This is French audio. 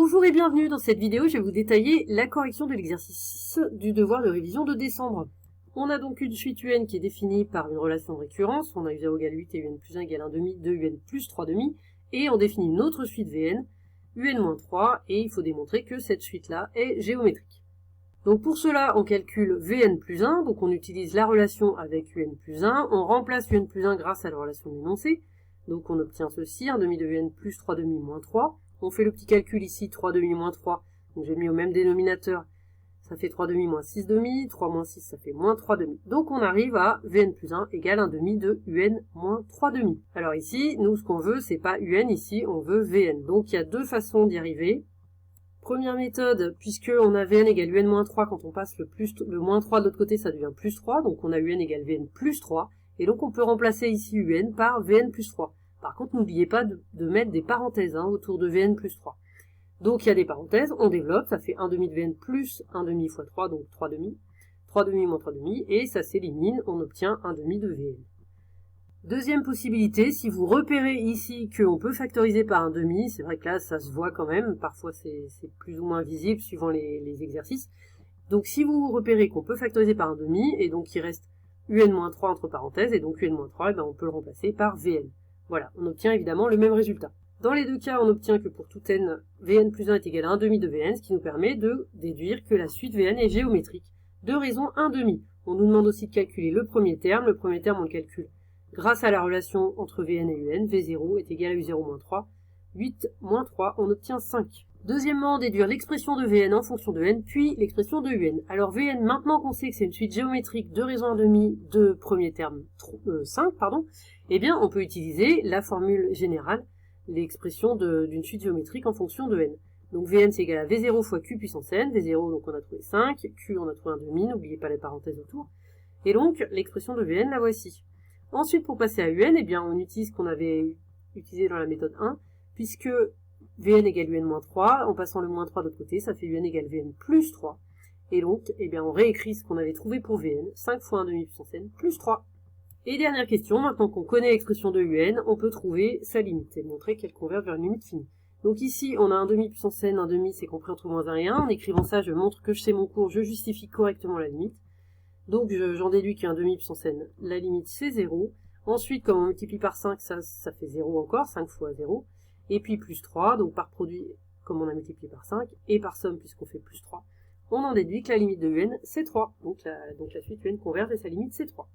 Bonjour et bienvenue. Dans cette vidéo, je vais vous détailler la correction de l'exercice du devoir de révision de décembre. On a donc une suite UN qui est définie par une relation de récurrence. On a u0 égale 8 et un plus 1 égale 1 demi, 2 un plus 3 demi. Et on définit une autre suite Vn, un-3, et il faut démontrer que cette suite-là est géométrique. Donc pour cela, on calcule Vn plus 1, donc on utilise la relation avec un plus 1, on remplace un plus 1 grâce à la relation de l'énoncé. Donc on obtient ceci, 1 demi de Vn plus 3 demi moins 3. On fait le petit calcul ici, 3 demi moins 3, donc j'ai mis au même dénominateur, ça fait 3 demi moins 6 demi, 3 moins 6 ça fait moins 3 demi. Donc on arrive à Vn plus 1 égale 1 demi de un moins 3 demi. Alors ici, nous ce qu'on veut, c'est pas un, ici on veut Vn. Donc il y a deux façons d'y arriver. Première méthode, puisque on a Vn égale un moins 3, quand on passe le moins 3 de l'autre côté, ça devient plus 3, donc on a un égale Vn plus 3, et donc on peut remplacer ici un par Vn plus 3. Par contre, n'oubliez pas de mettre des parenthèses autour de Vn plus 3. Donc il y a des parenthèses, on développe, ça fait 1 demi de Vn plus 1 demi fois 3, donc 3 demi. 3 demi moins 3 demi, et ça s'élimine, on obtient 1 demi de Vn. Deuxième possibilité, si vous repérez ici qu'on peut factoriser par 1 demi, c'est vrai que là ça se voit quand même, parfois c'est plus ou moins visible suivant les exercices. Donc si vous repérez qu'on peut factoriser par 1 demi, et donc il reste un-3 entre parenthèses, et donc un-3, on peut le remplacer par Vn. Voilà, on obtient évidemment le même résultat. Dans les deux cas, on obtient que pour tout n, Vn plus 1 est égal à 1 demi de Vn, ce qui nous permet de déduire que la suite Vn est géométrique. De raison 1 demi. On nous demande aussi de calculer le premier terme. Le premier terme, on le calcule grâce à la relation entre Vn et Un. V0 est égal à U0 moins 3. 8 moins 3, on obtient 5. Deuxièmement, déduire l'expression de Vn en fonction de n, puis l'expression de Un. Alors Vn, maintenant qu'on sait que c'est une suite géométrique de raison 1 demi de premier terme 5, eh bien on peut utiliser la formule générale, l'expression d'une suite géométrique en fonction de n. Donc Vn c'est égal à V0 fois Q puissance n, V0 donc on a trouvé 5, Q on a trouvé 1 demi, n'oubliez pas les parenthèses autour. Et donc l'expression de Vn la voici. Ensuite pour passer à Un, eh bien on utilise ce qu'on avait utilisé dans la méthode 1, puisque Vn égale Un moins 3, en passant le moins 3 de l'autre côté, ça fait Un égale Vn plus 3. Et donc, eh bien, on réécrit ce qu'on avait trouvé pour Vn, 5 fois 1 demi puissance n, plus 3. Et dernière question, maintenant qu'on connaît l'expression de Un, on peut trouver sa limite, et montrer qu'elle converge vers une limite finie. Donc ici, on a 1 demi puissance n, 1 demi, c'est compris entre moins 1 et 1. En écrivant ça, je montre que je sais mon cours, je justifie correctement la limite. Donc j'en déduis qu'un demi puissance n, la limite c'est 0. Ensuite, comme on multiplie par 5, ça fait 0 encore, 5 fois 0. Et puis plus 3, donc par produit, comme on a multiplié par 5, et par somme, puisqu'on fait plus 3, on en déduit que la limite de Un, c'est 3. Donc la suite UN converge et sa limite, c'est 3.